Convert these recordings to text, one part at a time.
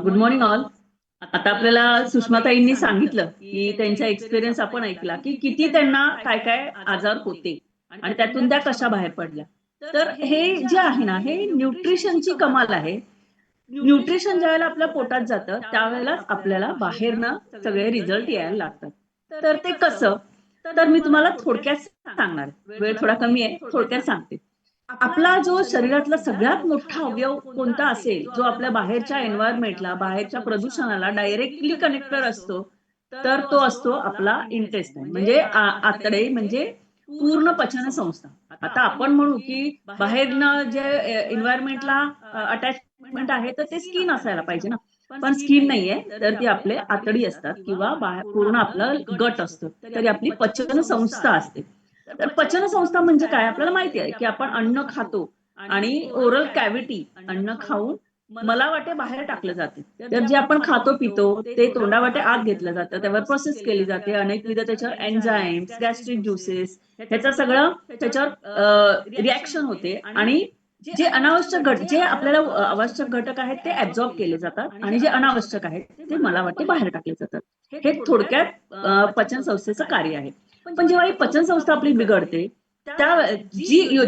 Good morning all. आता आपल्याला सुषमाताईंनी सांगितलं की त्यांचा एक्सपिरियन्स आपण ऐकला की किती त्यांना काय काय आजार होते आणि त्यातून त्या कशा बाहेर पडल्या. तर हे जे आहे ना, हे न्यूट्रिशनची कमाल आहे. न्यूट्रिशन ज्यावेळेला आपल्या पोटात जातं त्यावेळेलाच आपल्याला बाहेरनं सगळे रिझल्ट यायला लागतात. तर ते कसं? तर मी तुम्हाला थोडक्यात सांगणार. वेळ थोडा कमी आहे, थोडक्यात सांगते. आपला जो शरीरातला सगळ्यात मोठा अवयव कोणता असेल, जो आपल्या बाहेरच्या एन्व्हायरमेंटला, बाहेरच्या प्रदूषणाला डायरेक्टली कनेक्टेड असतो, तर तो असतो आपला इंटेस्टाईन, म्हणजे आतडे, म्हणजे पूर्ण पचन संस्था. आता आपण म्हणू की बाहेरनं जे एन्व्हायरमेंटला अटॅचमेंट आहे, तर ते स्किन असायला पाहिजे ना, पण स्किन नाहीये, तर ती आपले आतडी असतात किंवा पूर्ण आपलं गट असतं, तरी आपली पचन संस्था असते. तर पचन संस्था म्हणजे काय? आपल्याला माहिती आहे की आपण अन्न खातो आणि ओरल कॅव्हिटी, अन्न खाऊन मला वाटे बाहेर टाकलं जाते. तर जे आपण खातो पितो ते तोंडावाटे आत घेतलं जातं, त्यावर प्रोसेस केली जाते. अनेकविध त्याच्यावर एन्झाईम्स, गॅस्ट्रिक ज्युसेस, ह्याचं सगळं त्याच्यावर रिॲक्शन होते आणि जे अनावश्यक जे आपल्याला आवश्यक घटक आहेत ते ऍब्झॉर्ब केले जातात आणि जे अनावश्यक आहेत ते मला वाटते बाहेर टाकले जातात. हे थोडक्यात पचन संस्थेचं कार्य आहे. पण जेव्हा ही पचन संस्था आपली बिघडते, त्या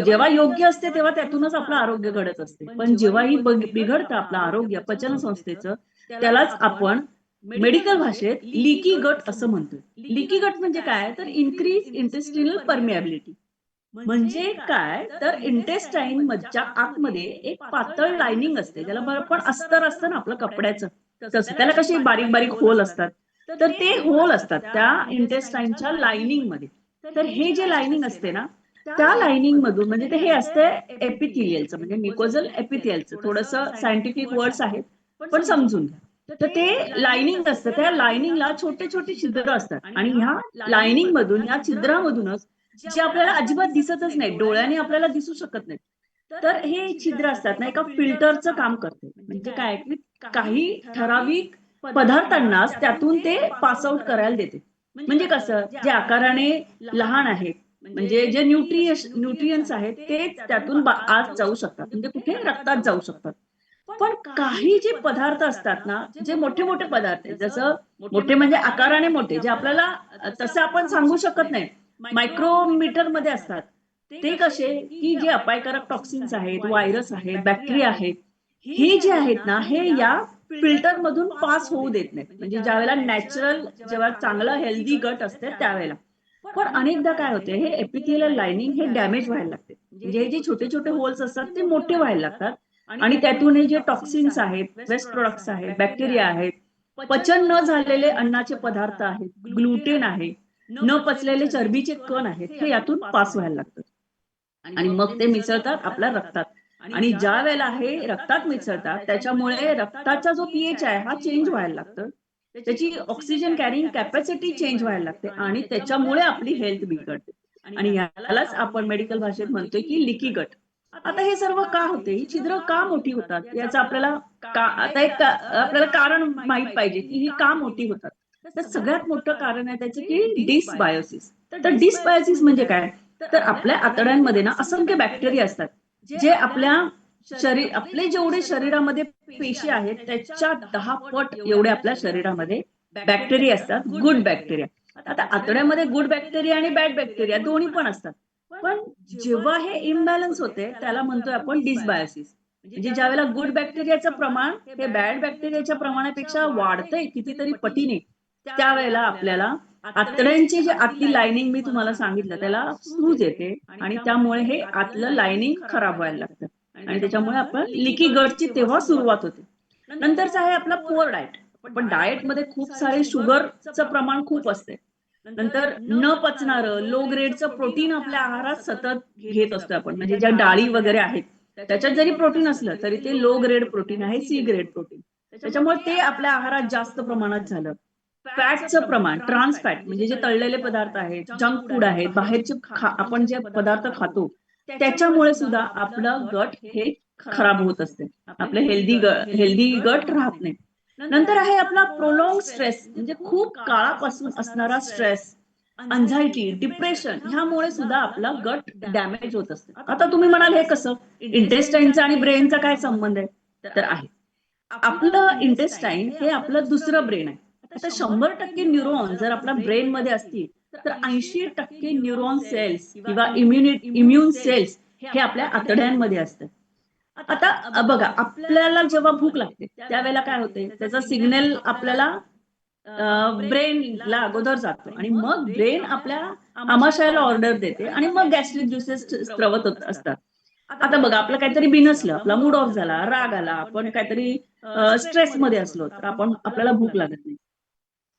जेव्हा योग्य असते तेव्हा त्यातूनच आपलं आरोग्य घडत असते. पण जेव्हा ही बिघडतं आपलं आरोग्य पचन संस्थेचं, त्यालाच आपण मेडिकल भाषेत लीकी गट असं म्हणतो. लीकी गट म्हणजे काय? तर इन्क्रीज इंटेस्टिनल परमिएबिलिटी. म्हणजे काय? तर इंटेस्टाईन मधच्या आतमध्ये एक पातळ लाइनिंग असते, ज्याला आपण अस्तर असतं ना आपलं कपड्याचं, तसं त्याला कशी बारीक बारीक होल असतात. तर ते होल असतात त्या इंटेस्टाईनच्या लाइनिंग मध्ये. तर हे जे लाइनिंग असते ना, त्या लाइनिंग मधून, म्हणजे ते हे असते एपिथिलियलचं, म्हणजे म्युकोझल एपिथिलियलचं, थोडंसं सायंटिफिक वर्ड्स आहेत पण समजून घ्या. तर ते लाइनिंग असतं, त्या लाइनिंगला छोटे छोटे छिद्र असतात आणि ह्या लाइनिंग मधून, ह्या छिद्रामधूनच, जे आपल्याला अजिबात दिसतच नाही, डोळ्याने आपल्याला दिसू शकत नाही, तर हे छिद्र असतात ना, एका फिल्टरचं काम करते. म्हणजे काय की काही ठराविक पदार्थांनाच त्यातून ते पास आउट करायला देते. म्हणजे कसं? जे आकाराने लहान आहेत, म्हणजे जे न्यूट्रियन्स आहेत तेच त्यातून आत जाऊ शकतात, म्हणजे कुठे रक्तात जाऊ शकतात. पण काही जे पदार्थ असतात ना, जे मोठे मोठे पदार्थ आहेत, जसं मोठे म्हणजे आकाराने मोठे, जे आपल्याला तसं आपण सांगू शकत नाही, मायक्रोमीटर मध्ये असतात. ते कसे? की जे अपायकारक टॉक्सिन्स आहेत, व्हायरस आहेत, बॅक्टेरिया आहेत, हे जे आहेत ना, हे या फिल्टर मधून पास होऊ देत नाहीत. म्हणजे ज्यावेळेला नॅचरल, जेव्हा चांगलं हेल्दी गट असते त्यावेळेला. पण अनेकदा काय होते, हे एपिथेलियल लाइनिंग हे डॅमेज व्हायला लागते. म्हणजे हे जे छोटे छोटे होल्स असतात ते मोठे व्हायला लागतात आणि त्यातून हे जे टॉक्सिन्स आहेत, वेस्ट प्रोडक्ट्स आहेत, बॅक्टेरिया आहेत, पचन न झालेले अन्नाचे पदार्थ आहेत, ग्लुटेन आहे, न पचलेले चरबीचे कण आहेत, हे यातून पास व्हायला लागतात आणि मग ते मिसळतात आपल्या रक्तात. आणि ज्या वेळेला हे रक्तात मिसळतात त्याच्यामुळे रक्ताचा जो पीएच आहे हा चेंज व्हायला लागतो, त्याची ऑक्सिजन कॅरिंग कॅपॅसिटी चेंज व्हायला लागते आणि त्याच्यामुळे आपली हेल्थ बिघडते. आणि यालाच आपण मेडिकल भाषेत म्हणतोय की लिकी गट. आता हे सर्व का होते? ही छिद्र का मोठी होतात? याचं आपल्याला आता एक आपल्याला कारण माहित पाहिजे की ही का मोठी होतात. तर सगळ्यात मोठं कारण आहे त्याचे की डिसबायोसिस. तर डिसबायोसिस म्हणजे काय? तर आपल्या आतड्यांमध्ये ना असंख्य बॅक्टेरिया असतात, जे आपल्या आपले जेवढे शरीरामध्ये पेशी आहेत त्याच्या 10 पट एवढे आपल्या शरीरामध्ये बॅक्टेरिया असतात, गुड बॅक्टेरिया. आता आतड्यामध्ये गुड बॅक्टेरिया आणि बॅड बॅक्टेरिया दोन्ही पण असतात. पण जेव्हा हे इम्बॅलन्स होते त्याला म्हणतोय आपण डिसबायोसिस. म्हणजे ज्यावेळेला गुड बॅक्टेरियाचं प्रमाण हे बॅड बॅक्टेरियाच्या प्रमाणापेक्षा वाढतंय कितीतरी पटीने, त्यावेळेला आपल्याला आतड्यांची जी आतली लाइनिंग मी तुम्हाला सांगितलं त्याला सूज येते आणि त्यामुळे हे आतलं लाइनिंग खराब व्हायला लागतं आणि त्याच्यामुळे आपण लिकी गटची तेव्हा सुरुवात होते. नंतरचा आहे आपला पुअर डाएट. पण डाएटमध्ये खूप सारे शुगरचं प्रमाण खूप असते. नंतर न पचणारं लो ग्रेडचं प्रोटीन आपल्या आहारात सतत घेत असतो आपण, म्हणजे ज्या डाळी वगैरे आहेत त्याच्यात जरी प्रोटीन असलं तरी ते लो ग्रेड प्रोटीन आहे, सी ग्रेड प्रोटीन. त्याच्यामुळे ते आपल्या आहारात जास्त प्रमाणात झालं. फॅटचं प्रमाण, ट्रान्स फॅट, म्हणजे जे तळलेले पदार्थ आहेत, जंक फूड आहेत, बाहेरचे आपण जे पदार्थ खातो त्याच्यामुळे सुद्धा आपलं गट हे खराब होत असते, आपलं हेल्दी गट राहत नाही. नंतर आहे आपला प्रोलॉंग स्ट्रेस, म्हणजे खूप काळापासून असणारा स्ट्रेस, अँझायटी, डिप्रेशन, ह्यामुळे सुद्धा आपला गट डॅमेज होत असते. आता तुम्ही म्हणाल हे कसं? इंटेस्टाईनचा आणि ब्रेनचा काय संबंध आहे? तर आहे. आपलं इंटेस्टाईन हे आपलं दुसरं ब्रेन आहे. आता 100% न्यूरॉन जर आपल्या ब्रेन मध्ये असतील, तर 80% न्यूरॉन सेल्स किंवा इम्युन सेल्स हे आपल्या आतड्यांमध्ये असतात. आता बघा, आपल्याला जेव्हा भूक लागते त्यावेळेला काय होते, त्याचा सिग्नल आपल्याला ब्रेनला अगोदर जातो आणि मग ब्रेन आपल्या आमाशयाला ऑर्डर देते आणि मग गॅस्ट्रिक ज्युसेस स्त्रवत होत असतात. आता बघा, आपलं काहीतरी बिनसलं, आपला मूड ऑफ झाला, राग आला, आपण काहीतरी स्ट्रेस मध्ये असलो, तर आपल्याला भूक लागत नाही.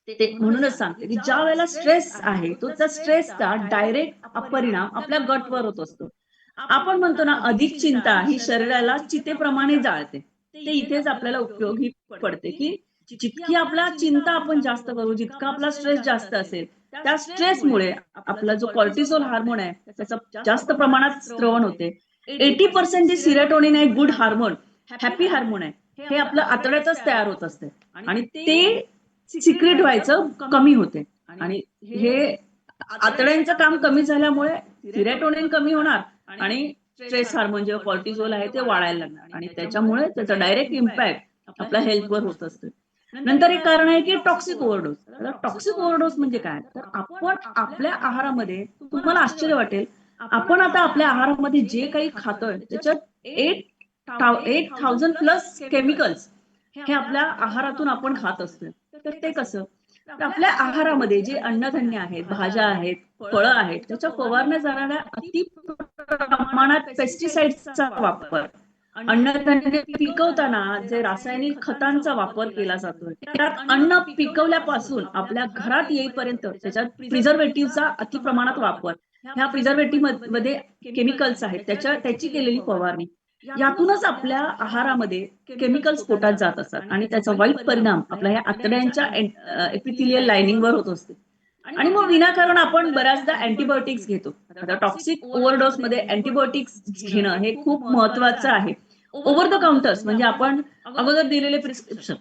ते म्हणूनच सांगते, की ज्या वेळेला स्ट्रेस आहे, तो त्या स्ट्रेसचा डायरेक्ट परिणाम आपल्या गटवर होत असतो. आपण म्हणतो ना, अधिक चिंता ही शरीराला चितेप्रमाणे जाळते. ते इथेच आपल्याला उपयोगी पडते, की जितकी आपला चिंता आपण जास्त करू, जितका आपला स्ट्रेस जास्त असेल, त्या स्ट्रेसमुळे आपला जो कॉर्टिसोल हार्मोन आहे, त्याचं जास्त प्रमाणात स्त्रवण होते. 80% जे सिरोटोनिन आहे, गुड हार्मोन, हॅपी हार्मोन आहे, हे आपलं आतड्यातच तयार होत असते आणि ते सिक्रेट व्हायचं कमी होते. आणि हे आतड्यांचं काम कमी झाल्यामुळे सिरोटोनिन कमी होणार आणि स्ट्रेस हार्मोन जेव्हा कॉर्टिसोल आहे ते वाढायला लागणार आणि त्याच्यामुळे त्याचा डायरेक्ट इम्पॅक्ट आपल्या हेल्थवर होत असतो. नंतर एक कारण आहे की टॉक्सिक ओव्हरडोस. आता टॉक्सिक ओव्हरडोस म्हणजे काय, तर आपण आपल्या आहारामध्ये, तुम्हाला आश्चर्य वाटेल, आपण आता आपल्या आहारामध्ये जे काही खातोय त्याच्यात 8000 प्लस केमिकल्स हे आपल्या आहारातून आपण खात असतो. तर ते कसं, तर आपल्या आहारामध्ये जे अन्नधान्य आहेत, भाज्या आहेत, फळं आहेत, त्याच्या फवारण्या जाणाऱ्या अति प्रमाणात पेस्टिसाइड्सचा वापर, अन्नधान्य पिकवताना जे रासायनिक खतांचा वापर केला जातोय, त्यात अन्न पिकवल्यापासून आपल्या घरात येईपर्यंत त्याच्यात प्रिझर्वेटिव्हचा अति प्रमाणात वापर, ह्या प्रिझर्वेटिव्ह मध्ये केमिकल्स आहेत, त्याची केलेली फवारणी, यातूनच आपल्या आहारामध्ये केमिकल्स पोटात जात असतात आणि त्याचा वाईट परिणाम आपल्या ह्या आतड्यांच्या एपिथिलियल लाइनिंगवर होत असते. आणि मग विनाकारण आपण बऱ्याचदा अँटीबायोटिक्स घेतो. आता टॉक्सिक ओव्हरडोस मध्ये अँटीबायोटिक्स घेणं हे खूप महत्वाचं आहे. ओव्हर द काउंटर्स म्हणजे आपण अगोदर दिलेले प्रिस्क्रिप्शन,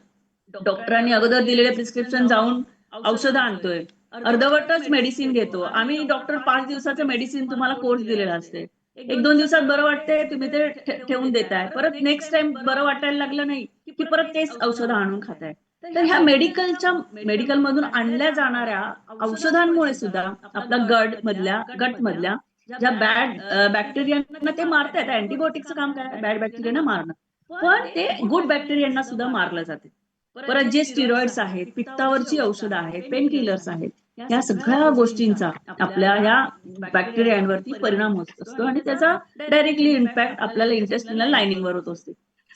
डॉक्टरांनी अगोदर दिलेले प्रिस्क्रिप्शन जाऊन औषधं आणतोय, अर्धवटच मेडिसिन घेतो आम्ही. डॉक्टर 5 दिवसाचं मेडिसिन तुम्हाला कोर्स दिलेला असते, 1-2 दिवसात बरं वाटते, तुम्ही ते ठेवून देताय, परत नेक्स्ट टाइम बरं वाटायला लागलं नाही की परत तेच औषधं आणून खाताय. तर ह्या मेडिकल मधून आणल्या जाणाऱ्या औषधांमुळे सुद्धा आपला गट मधल्या ज्या बॅड बॅक्टेरियांना ते मारतायत. अँटीबायोटिकचं काम काय, बॅड बॅक्टेरियांना मारणं, पण ते गुड बॅक्टेरियांना सुद्धा मारलं जाते. परत जे स्टिरॉइड्स आहेत, पित्तावरची औषधं आहेत, पेन किलर्स आहेत, या सगळ्या गोष्टींचा आपल्या ह्या बॅक्टेरियांवरती परिणाम होत असतो आणि त्याचा डायरेक्टली इम्पॅक्ट आपल्याला इंटेस्टिनल लाइनिंगवर होत असते.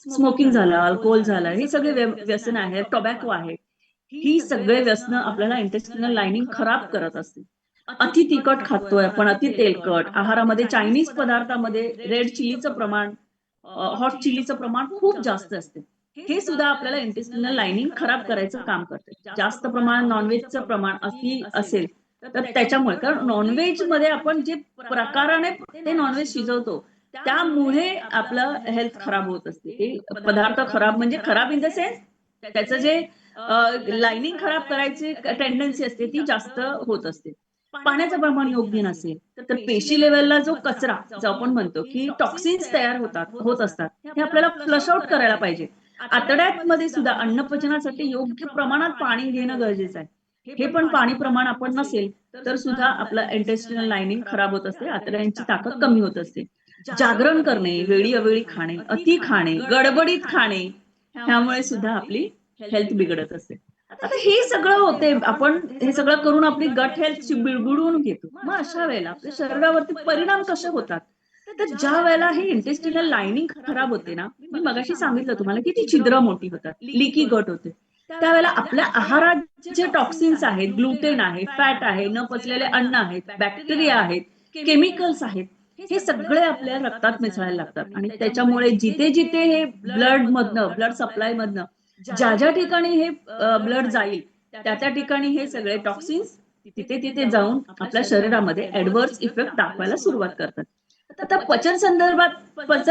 स्मोकिंग झालं, अल्कोहोल झालं, हे सगळे व्यसन आहेत, टोबॅको आहे, ही सगळे व्यसनं आपल्याला इंटेस्टिनल लाइनिंग खराब करत असते. अति तिखट खातोय आपण, अति तेलकट आहारामध्ये, चायनीज पदार्थामध्ये रेड चिलीचं प्रमाण, हॉट चिलीचं प्रमाण खूप जास्त असते. हे सुद्धा आपल्याला इंटेस्टिनल लाइनिंग खराब करायचं काम करते. जास्त प्रमाण नॉनव्हेजचं प्रमाण असेल तर त्याच्यामुळे, कारण नॉनव्हेज मध्ये आपण जे प्रकाराने ते नॉनव्हेज शिजवतो त्यामुळे आपलं हेल्थ खराब होत असते. ते पदार्थ खराब म्हणजे खराब इन द सेन्स त्याचं जे लाइनिंग खराब करायची टेंडन्सी असते ती जास्त होत असते. पाण्याचं प्रमाण योग्य नसेल तर पेशी लेवलला जो कचरा, जो आपण म्हणतो की टॉक्सिन्स तयार होत असतात, हे आपल्याला फ्लश आउट करायला पाहिजे. आतड्यात मध्ये सुद्धा अन्नपचनासाठी योग्य प्रमाणात पाणी घेणं गरजेचं आहे. हे पण पाणी प्रमाण आपण नसेल तर सुद्धा आपलं इंटेस्टिनल लाइनिंग खराब होत असते, आतड्यांची ताकद कमी होत असते. जागरण करणे, वेळी अवेळी खाणे, अति खाणे, गडबडीत खाणे, ह्यामुळे सुद्धा आपली हेल्थ बिघडत असते. आता हे सगळं होते, आपण हे सगळं करून आपली गट हेल्थ बिघडवून घेतो. मग अशा वेळेला आपल्या शरीरावरती परिणाम कसे होतात, तर ज्या वेळेला हे इंटेस्टिनल लाइनिंग खराब होते ना, मी मगाशी सांगितलं तुम्हाला की ती छिद्र मोठी होतात, लिकी गट होते, त्यावेळेला आपल्या आहारात जे टॉक्सिन्स आहेत, ग्लुटेन आहे, फॅट आहे, न पचलेले अन्न आहेत, बॅक्टेरिया आहेत, केमिकल्स आहेत, हे सगळे आपल्या रक्तात मिसळायला लागतात आणि त्याच्यामुळे जिथे जिथे हे ब्लड सप्लाय मधनं ज्या ज्या ठिकाणी हे ब्लड जाईल त्या त्या ठिकाणी हे सगळे टॉक्सिन्स तिथे तिथे जाऊन आपल्या शरीरामध्ये ऍडव्हर्स इफेक्ट दाखवायला सुरुवात करतात. आता पचन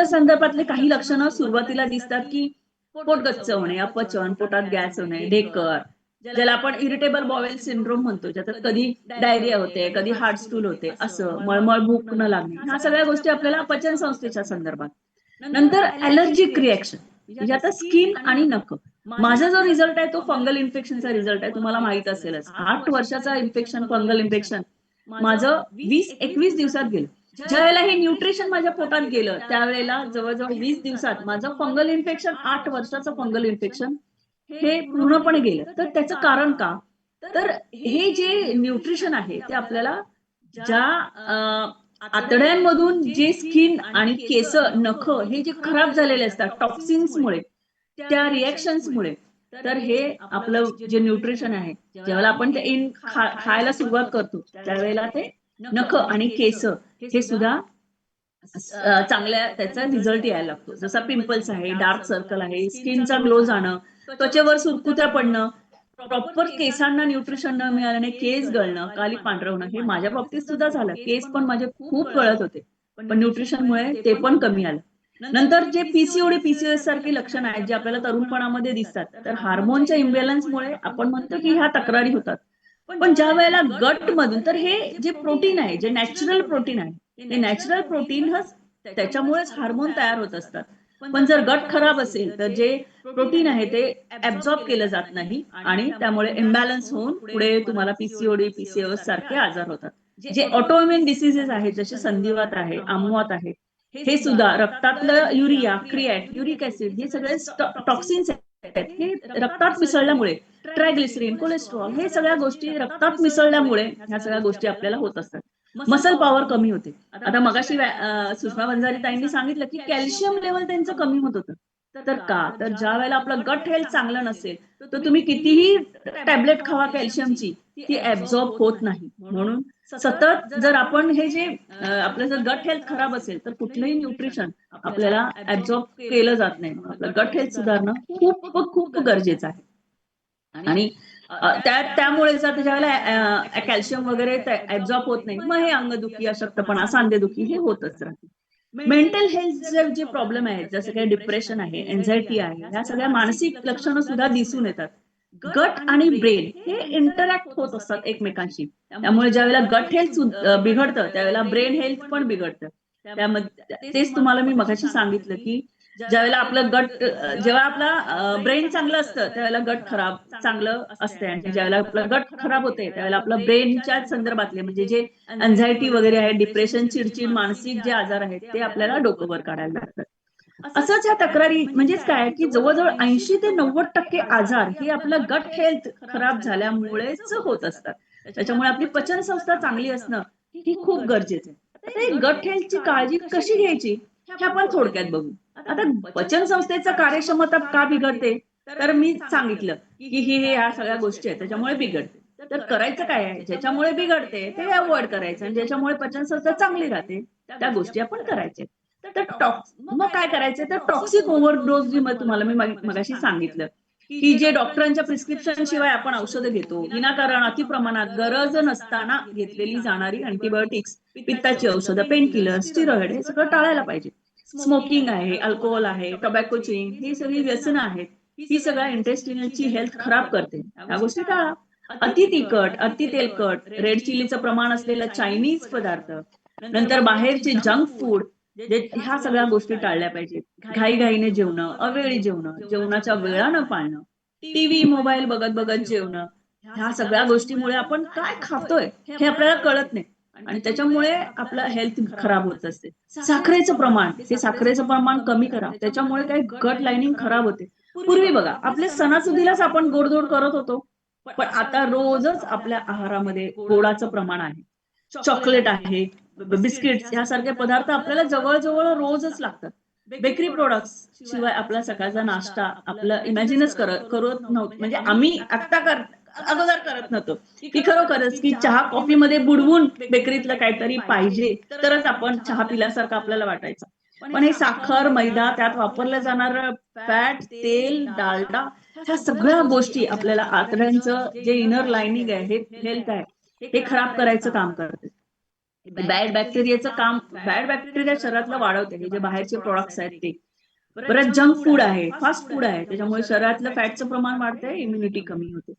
संदर्भातले काही लक्षणं सुरुवातीला दिसतात की पोट गच्च होणे, अपचन, पोटात गॅस होणे, ढेकर, ज्याला आपण इरिटेबल बॉवेल सिंड्रोम म्हणतो, ज्याच्यात कधी डायरिया होते, कधी हार्ट स्टूल होते, असं मळमळ, भूक न लागणे, ह्या सगळ्या गोष्टी आपल्याला पचन संस्थेच्या संदर्भात. नंतर ऍलर्जिक रिएक्शन, म्हणजे आता स्किन आणि नख. माझा जो रिझल्ट आहे तो फंगल इन्फेक्शनचा रिझल्ट आहे, तुम्हाला माहित असेलच. 8 वर्षाचा इन्फेक्शन, फंगल इन्फेक्शन माझं 20-21 दिवसात गेलं. ज्या वेळेला हे न्यूट्रिशन माझ्या पोटात गेलं त्यावेळेला जवळजवळ 20 दिवसात माझं फंगल इन्फेक्शन, 8 वर्षाचं फंगल इन्फेक्शन हे पूर्णपणे गेलं. तर त्याचं कारण का? तर हे जे न्यूट्रिशन आहे ते आपल्याला ज्या आतड्यांमधून जे स्किन आणि केस, नख हे जे खराब झालेले असतात टॉक्सिन्समुळे, त्या रिएक्शन्समुळे, तर हे आपलं जे न्यूट्रिशन आहे, ज्यावेळेला आपण ते खायला सुरुवात करतो त्यावेळेला ते नख आणि केस हे सुद्धा चांगल्या त्याचा रिझल्ट यायला लागतो. जसा पिंपल्स आहे, डार्क सर्कल आहे, स्किनचा ग्लो जाणं, त्वचेवर सुरकुत्या पडणं, प्रॉपर केसांना न्यूट्रिशन न मिळाल्याने केस गळणं, काली पांढरवणं हे माझ्या बाबतीत सुद्धा झालं. केस पण माझे खूप गळत होते. पण न्यूट्रिशनमुळे ते पण कमी आलं. नंतर जे पीसीओडी, पीसीओएस सारखी लक्षणं आहेत जे आपल्याला तरुणपणामध्ये दिसतात, तर हार्मोनच्या इम्बॅलन्समुळे आपण म्हणतो की ह्या तक्रारी होतात. पण ज्या वेळेला गट मधून, तर हे जे प्रोटीन आहे, जे नॅचरल प्रोटीन आहे, हे नॅचरल प्रोटीन त्याच्यामुळेच हार्मोन तयार होत असतात. पण जर गट खराब असेल तर जे प्रोटीन आहे ते ऍब्झॉर्ब केलं जात नाही आणि त्यामुळे इम्बॅलन्स होऊन पुढे तुम्हाला पीसीओडी, पीसीओएस सारखे आजार होतात. जे ऑटोइम्युन डिसीजेस आहेत जसे संधिवात आहे, आमवात आहे, हे सुद्धा रक्तातलं युरिया, क्रिएट, युरिक ऍसिड हे सगळे टॉक्सिन्स आहेत. हे रक्तात मिसळल्यामुळे ट्रायग्लिसरीन, कोलेस्ट्रॉल हे सगळ्या गोष्टी रक्तात मिसळल्यामुळे ह्या सगळ्या गोष्टी आपल्याला होत असतात. मसल पॉवर कमी होते. आता मगाशी सुषमा बंजारी ताईंनी सांगितलं की कॅल्शियम लेवल त्यांचं कमी होत होतं. तर का? तर ज्या वेळेला आपलं गट हेल्थ चांगलं नसेल तर तुम्ही कितीही टॅबलेट खावा कॅल्शियमची, ती ऍब्झॉर्ब होत नाही. म्हणून सतत जर आपण हे जे आपलं जर गट हेल्थ खराब असेल तर कुठलंही न्यूट्रिशन आपल्याला ऍब्झॉर्ब केलं जात नाही. आपलं गट हेल्थ सुधारणं खूप खूप गरजेचं आहे. आणि त्यामुळे जर त्याच्या वेळेला कॅल्शियम वगैरे ऍब्झॉर्ब होत नाही, मग हे अंगदुखी, अशक्तपणा, सांधेदुखी हे होतच राहते. मेंटल हेल्थ जे प्रॉब्लेम आहेत जसं काही डिप्रेशन आहे, एन्झायटी आहे, ह्या सगळ्या मानसिक लक्षणं सुद्धा दिसून येतात. गट आणि ब्रेन हे इंटरॅक्ट होत असतात एकमेकांशी. त्यामुळे ज्यावेळेला गट हेल्थ बिघडतं त्यावेळेला ब्रेन हेल्थ पण बिघडतं. त्यामध्ये तेच तुम्हाला मी मगाशी सांगितलं की ज्यावेळेला आपलं गट जेव्हा आपला ब्रेन चांगलं असतं त्यावेळेला गट खराब चांगलं असते आणि ज्यावेळेला आपलं गट खराब होते त्यावेळेला आपलं ब्रेनच्या संदर्भातले म्हणजे जे अँझायटी वगैरे आहे, डिप्रेशन, चिडचिड, मानसिक जे आजार आहेत ते आपल्याला डोकं वर काढायला लागतात. असंच या तक्रारी म्हणजेच काय की जवळजवळ 80 ते 90% आजार हे आपलं गट हेल्थ खराब झाल्यामुळेच होत असतात. त्याच्यामुळे आपली पचन संस्था चांगली असणं ही खूप गरजेचं आहे. आता ही गट हेल्थची काळजी कशी घ्यायची हे आपण थोडक्यात बघू. आता पचन संस्थेचं कार्यक्षमता का बिघडते? तर मी सांगितलं की हे ह्या सगळ्या गोष्टी आहेत त्याच्यामुळे बिघडते. तर करायचं काय आहे? ज्याच्यामुळे बिघडते ते अव्हॉइड करायचं आणि ज्याच्यामुळे पचन संस्था चांगली राहते त्या गोष्टी आपण करायच्या. तर मग काय करायचं? तर टॉक्सिक ओव्हरडोस जी तुम्हाला मी मगाशी सांगितलं की जे डॉक्टरांच्या प्रिस्क्रिप्शन शिवाय आपण औषधं घेतो, विनाकारण अतिप्रमाणात गरज नसताना घेतलेली जाणारी अँटीबायोटिक्स, पित्ताची औषधं, पेन किलर, स्टिरॉइड हे सगळं टाळायला पाहिजे. स्मोकिंग आहे, अल्कोहोल आहे, टोबॅको च्युइंग ही सगळी व्यसनं आहेत. ही सगळ्या इंटेस्टिनलची हेल्थ खराब करते. ह्या गोष्टी टाळा. अति तिखट, अति तेलकट, रेड चिलीचं प्रमाण असलेला चायनीज पदार्थ, नंतर बाहेरचे जंक फूड ह्या सगळ्या गोष्टी टाळल्या पाहिजेत. घाईघाईने जेवणं, अवेळी जेवणं, जेवणाच्या वेळा न पाळणं, टीव्ही, मोबाईल बघत बघत जेवणं, ह्या सगळ्या गोष्टीमुळे आपण काय खातोय हे आपल्याला कळत नाही आणि त्याच्यामुळे आपलं हेल्थ खराब होत असते. साखरेचं प्रमाण, ते साखरेचं प्रमाण कमी करा. त्याच्यामुळे काही गट लाइनिंग खराब होते. पूर्वी बघा आपल्या सणासुदीलाच आपण गोडधोड करत होतो. पण आता रोजच आपल्या आहारामध्ये गोडाचं प्रमाण आहे. चॉकलेट आहे, बिस्किट्स यासारखे पदार्थ आपल्याला जवळ-जवळ रोजच लागतात. बेकरी प्रॉडक्ट्स शिवाय आपला सकाळचा नाश्ता आपलं इमॅजिनच करत नव्हतं. म्हणजे आम्ही अगोदर करत नव्हतो, की खरोखरच की चहा कॉफीमध्ये बुडवून बेकरीतलं काहीतरी पाहिजे, तरच आपण चहा पिल्यासारखं आपल्याला वाटायचं. पण हे साखर, मैदा, त्यात वापरलं जाणारं फॅट, तेल, डालडा ह्या सगळ्या गोष्टी आपल्याला आतड्यांचं जे इनर लाइनिंग आहे, हेल्थ आहे, हे खराब करायचं काम करते. बॅड बॅक्टेरिया शरीरातलं वाढवते. हे जे बाहेरचे प्रॉडक्ट्स आहेत ते. परत जंक फूड आहे, फास्ट फूड आहे. त्याच्यामुळे शरीरातलं फॅटचं प्रमाण वाढतंय, इम्युनिटी कमी होते.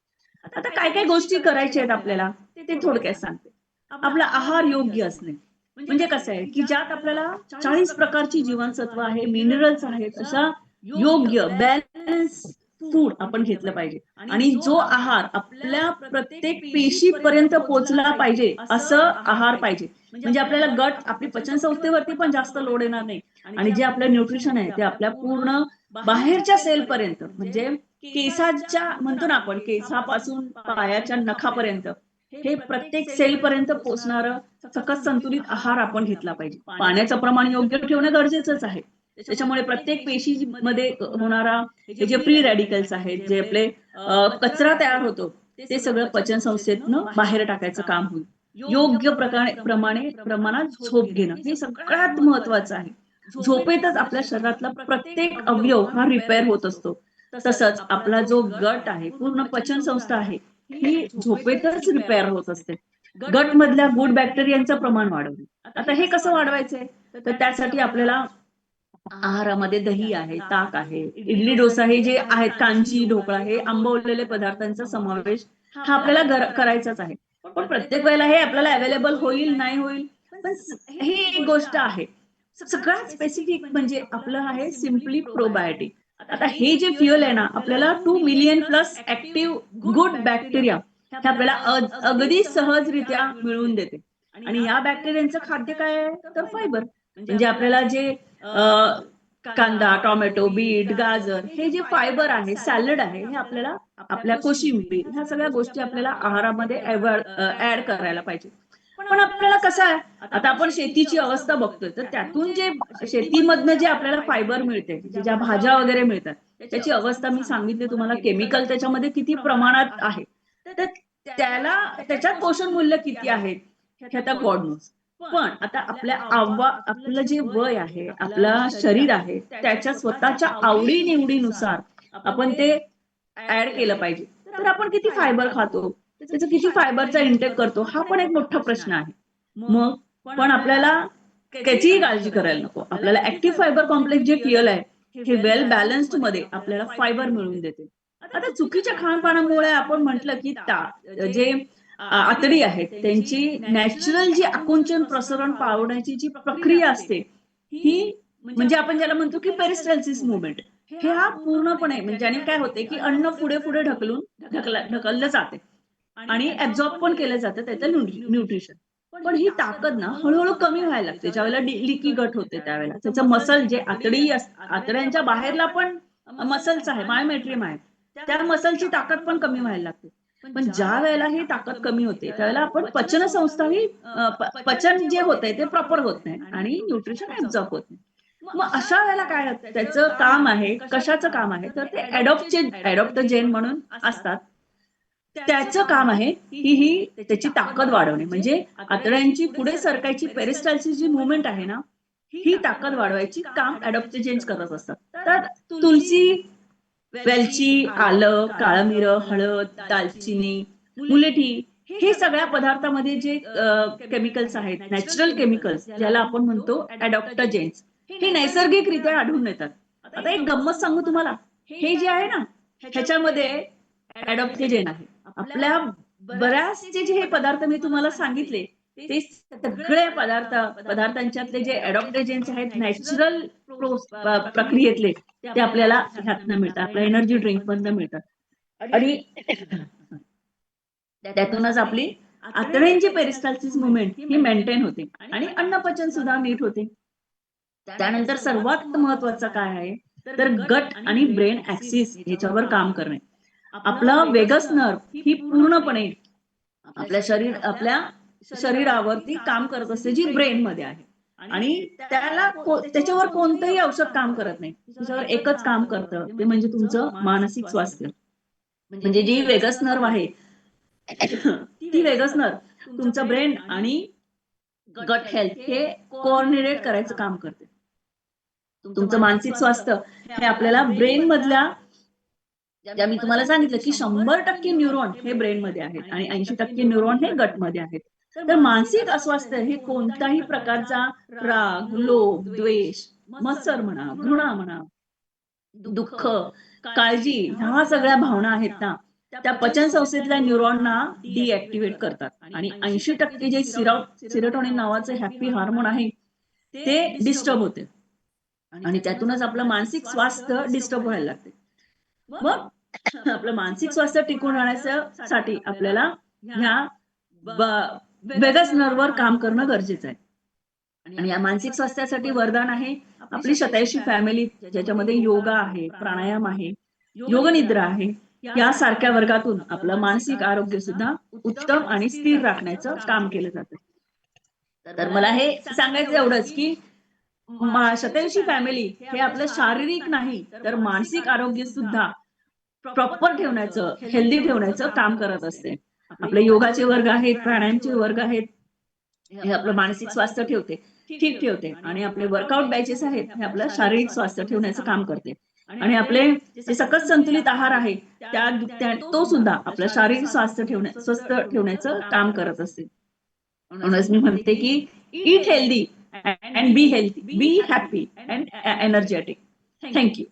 आता काय काय गोष्टी करायच्या आहेत आपल्याला ते थोडक्यात सांगते. आपला आहार योग्य असणे. म्हणजे कसं आहे, की ज्यात आपल्याला 40 प्रकारची जीवनसत्व आहे, मिनरल्स आहेत, अशा योग्य बॅलन्स फूड आपण घेतलं पाहिजे आणि जो आहार आपल्या प्रत्येक पेशीपर्यंत पोहोचला पाहिजे असं आहार पाहिजे. म्हणजे आपल्याला गट आपली पचन संस्थेवरती पण जास्त लोड येणार नाही आणि जे आपलं न्यूट्रिशन आहे ते आपल्या पूर्ण बाहेरच्या सेलपर्यंत म्हणजे केसाच्या म्हणतो ना आपण केसापासून पायाच्या नखापर्यंत हे प्रत्येक सेलपर्यंत पोहोचणारं सकस संतुलित आहार आपण घेतला पाहिजे. पाण्याचं प्रमाण योग्य ठेवणं गरजेचंच आहे. त्याच्यामुळे प्रत्येक पेशी मध्ये होणारा हे जे फ्री रॅडिकल्स आहेत जे आपले कचरा तयार होतो ते सगळं पचन संस्थेतनं बाहेर टाकायचं काम होईल. योग्य प्रमाणात झोप घेणं हे सगळ्यात महत्वाचं आहे. झोपेतच आपल्या शरीरातला प्रत्येक अवयव हा रिपेअर होत असतो. तसंच आपला जो गट आहे पूर्ण पचन संस्था आहे ही झोपेतच रिपेअर होत असते. गट मधल्या गुड बॅक्टेरियांचं प्रमाण वाढवणे. आता हे कसं वाढवायचंय तर त्यासाठी आपल्याला आहारामध्ये दही आहे, ताक आहे, इडली डोसा हे जे आहेत, कांजी ढोकळा हे आंबवलेले पदार्थांचा समावेश हा आपल्याला करायचाच आहे. पण प्रत्येक वेळेला हे आपल्याला अवेलेबल होईल नाही होईल पण ही एक गोष्ट आहे. सगळ्यात स्पेसिफिक म्हणजे आपलं आहे सिम्पली प्रोबायोटिक. आता हे जे फ्युअल आहे ना आपल्याला 2 million plus active good bacteria हे आपल्याला अगदी सहजरित्या मिळवून देते. आणि या बॅक्टेरियांचं खाद्य काय आहे तर फायबर. म्हणजे आपल्याला जे कांदा, टोमॅटो, बीट, गाजर हे जे फायबर आहे, सॅलड आहे हे आपल्याला आपल्या कोशिंबीर ह्या सगळ्या गोष्टी आपल्याला आहारामध्ये ऍड करायला पाहिजे. पण आपल्याला कसं आहे आता आपण शेतीची अवस्था बघतोय तर त्यातून जे शेतीमधनं जे आपल्याला फायबर मिळते ज्या भाज्या वगैरे मिळतात त्याची अवस्था मी सांगितली तुम्हाला केमिकल त्याच्यामध्ये किती प्रमाणात आहे. तर त्याला त्याच्यात पोषण मूल्य किती आहे हे आता गॉड नोज. पण आता आपलं जे वय आहे आपलं शरीर आहे त्याच्या स्वतःच्या आवडी निवडीनुसार आपण ते ऍड केलं पाहिजे. तर आपण किती फायबर खातो त्याचं किती फायबरचा इंटेक करतो हा पण एक मोठा प्रश्न आहे. मग पण आपल्याला त्याचीही काळजी करायला नको. आपल्याला ऍक्टिव्ह फायबर कॉम्प्लेक्स जे फ्युअल आहे हे वेल बॅलन्स्ड मध्ये आपल्याला फायबर मिळवून देते. आता चुकीच्या खानपानामुळे आपण म्हटलं की जे आतडी आहेत त्यांची नॅचरल जी आकुंचन प्रसरण पावण्याची जी प्रक्रिया असते ही म्हणजे आपण ज्याला म्हणतो की पेरिस्टॅल्सिस मुवमेंट हे हा पूर्णपणे म्हणजे आणि काय होते की अन्न पुढे पुढे ढकललं जाते आणि ऍब्झॉर्ब पण केलं जातं त्याचं न्यूट्रिशन. पण ही ताकद ना हळूहळू कमी व्हायला लागते ज्यावेळेला लिकी गट होते त्यावेळेला त्याचं मसल जे आतड्यांच्या बाहेरला पण मसल्स आहे मायोमेट्रियम आहे त्या मसलची ताकद पण कमी व्हायला लागते. पण ज्या वेळेला ही ताकद कमी होते त्यावेळेला आपण पचन संस्था ही पचन जे होतंय ते प्रॉपर होत नाही आणि न्यूट्रिशन ऍब्झॉर्ब होत नाही. मग अशा वेळेला काय त्याचं काम आहे कशाचं काम आहे तर ते ऍडॉप्टोजेन म्हणून असतात. त्याचं काम आहे ही त्याची ताकद वाढवणे म्हणजे आतड्यांची पुढे सरकायची पेरिस्टाल्सिस जी मुवमेंट आहे ना ही ताकद वाढवायची काम ऍडॉप्टोजेन्स करत असतात. तर तुलसी, वेलची, आलं, काळं मिरं, हळद, दालचिनी, मुलेठी हे सगळ्या पदार्थामध्ये जे केमिकल्स आहेत नॅचरल केमिकल्स ज्याला आपण म्हणतो ऍडॉप्टोजेन्स हे नैसर्गिकरित्या आढळून येतात. आता एक गंमत सांगू तुम्हाला हे जे आहे ना ह्याच्यामध्ये ऍडॉप्टोजेन आहे. आपल्या बऱ्याचसे जे हे पदार्थ मी तुम्हाला सांगितले ते सगळे पदार्थांच्यातले जे ऍडॉप्टोजेन्स आहेत नॅचरल प्रक्रियेतले ते आपल्याला ह्यातनं मिळतात आपल्या एनर्जी ड्रिंक मधनं मिळतात आणि त्यातूनच आपली आतड्यांची पेरिस्टाल्सिस मुवमेंट ही मेंटेन होते आणि अन्नपचन सुद्धा नीट होते. त्यानंतर सर्वात महत्वाचं काय आहे तर गट आणि ब्रेन ऍक्सिस ह्याच्यावर काम करणे. आपलं वेगस नर्व ही पूर्णपणे आपल्या शरीरावरती काम करत असते जी ब्रेन मध्ये आहे आणि त्याच्यावर कोणतंही औषध काम करत नाही. त्याच्यावर एकच काम करतं ते म्हणजे तुमचं मानसिक स्वास्थ्य. म्हणजे जी वेगस नर्व आहे ती वेगस नर्व तुमचं ब्रेन आणि गट हेल्थ हे कोऑर्डिनेट करायचं काम करते. तुमचं मानसिक स्वास्थ्य हे आपल्याला ब्रेन मधल्या ज्या मी तुम्हाला सांगितलं की 100% न्यूरॉन हे ब्रेन मध्ये आहेत आणि 80% न्यूरॉन हे गट मध्ये आहेत. तर मानसिक अस्वास्थ्य हे कोणत्याही प्रकारचा राग, लोभ, द्वेष, मत्सर म्हणा, घृणा म्हणा, दुःख, काळजी ह्या सगळ्या भावना आहेत ना त्या पचन संस्थेतल्या न्यूरॉनना डिऍक्टिव्हेट करतात आणि 80% जे सिरोटोनिन नावाचे हॅपी हार्मोन आहे ते डिस्टर्ब होते. आणि त्यातूनच आपलं मानसिक स्वास्थ्य डिस्टर्ब व्हायला लागते. मग आपलं मानसिक स्वास्थ्य टिकून राहण्यासाठी आपल्याला ह्या वेगस नर्ववर काम करणं गरजेचं आहे. आणि या मानसिक स्वास्थ्यासाठी वरदान आहे आपली शतायुषी फॅमिली, ज्याच्यामध्ये योगा आहे, प्राणायाम आहे, योग निद्रा आहे. यासारख्या वर्गातून आपलं मानसिक आरोग्य सुद्धा उत्तम आणि स्थिर राखण्याचं काम केलं जातं. तर मला हे सांगायचं एवढंच की शतायुषी फॅमिली हे आपलं शारीरिक नाही तर मानसिक आरोग्य सुद्धा प्रॉपर ठेवण्याचं, हेल्दी ठेवण्याचं काम करत असते. आपले योगाचे वर्ग आहेत, प्राणायामचे वर्ग आहेत, हे आपलं मानसिक स्वास्थ्य ठेवते, ठीक ठेवते. आणि आपले वर्कआउट बॅचेस आहेत, हे आपलं शारीरिक स्वास्थ्य ठेवण्याचं काम करते. आणि आपले जे सकस संतुलित आहार आहे तो सुद्धा आपलं शारीरिक स्वास्थ्य स्वस्थ ठेवण्याचं काम करत असते. म्हणूनच मी म्हणते की eat healthy and be healthy, be happy and energetic. Thank you.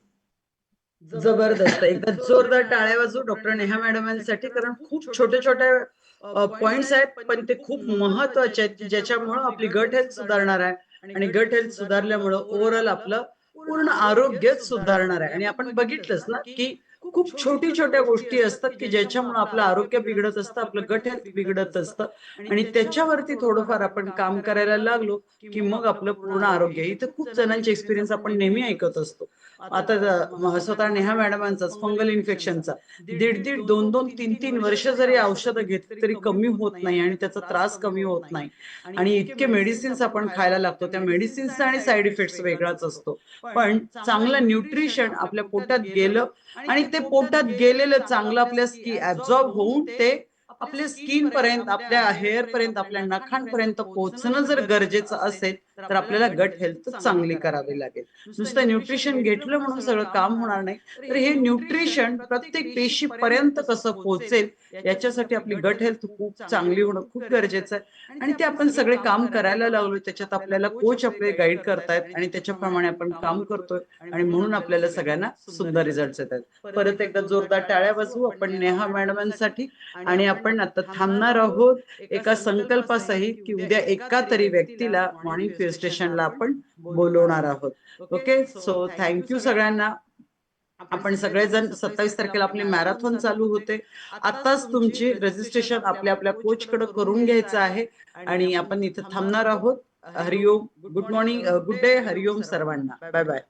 जबरदस्त, एकदा जोरदार टाळ्या वाजवू डॉक्टर नेहा मॅडमांसाठी, कारण खूप छोटे छोटे पॉइंट्स आहेत पण ते खूप महत्वाचे आहेत की ज्याच्यामुळे आपली गट हेल्थ सुधारणार आहे आणि गट हेल्थ सुधारल्यामुळे ओव्हरऑल आपलं पूर्ण आरोग्यच सुधारणार आहे. आणि आपण बघितलंच ना की खूप छोटी छोट्या गोष्टी असतात की ज्याच्यामुळे आपलं आरोग्य बिघडत असतं, आपलं गट हेल्थ बिघडत असतं आणि त्याच्यावरती थोडंफार आपण काम करायला लागलो की मग आपलं पूर्ण आरोग्य. इथं खूप जणांचे एक्सपिरियन्स आपण नेहमी ऐकत असतो. आता स्वतः नेहा मॅडमांचाच फंगल इन्फेक्शनचा 1.5 2 3 वर्ष जरी औषधं घेतली तरी कमी होत नाही आणि त्याचा त्रास कमी होत नाही. आणि इतके मेडिसिन्स आपण खायला लागतो, त्या मेडिसिन्सचा आणि साईड इफेक्ट्स वेगळाच असतो. पण चांगलं न्यूट्रिशन आपल्या पोटात गेलं आणि ते पोटात गेलेलं चांगलं आपल्या ऍब्झॉर्ब होऊन ते आपल्या स्किन पर्यंत, आपल्या हेअर पर्यंत, आपल्या नखांपर्यंत पोहोचणं जर गरजेचं असेल तर आपल्याला गट हेल्थ चांगली करावी लागेल. नुसतं न्यूट्रिशन घेतलं म्हणून सगळं काम होणार नाही, तर हे न्यूट्रिशन प्रत्येक पेशीपर्यंत कसं पोहोचेल याच्यासाठी आपली गट हेल्थ खूप चांगली होणं खूप गरजेचं आहे. आणि ते आपण सगळे काम करायला लागलो, त्याच्यात आपल्याला कोच आपले गाईड करतायत आणि त्याच्याप्रमाणे आपण काम करतोय आणि म्हणून आपल्याला सगळ्यांना सुंदर रिझल्ट येतात. परत एकदा जोरदार टाळ्या वाजवू आपण नेहा मॅडमांसाठी. आणि आपण आता थांबणार आहोत एका संकल्पासहित की उद्या एका तरी व्यक्तीला मॉर्निंग फिल स्टेशनला आपण बोलवणार आहोत. ओके, सो थँक्यू सगळ्यांना. आपण सगळेजण 27 तारखेला आपली मॅरेथॉन चालू होते. आताच तुमची रजिस्ट्रेशन आपल्या आपल्या कोच कडे करून घ्यायचं आहे आणि आपण इथे थांबणार आहोत. हरिओम, गुड मॉर्निंग, गुड डे, हरिओम सर्वांना, बाय बाय.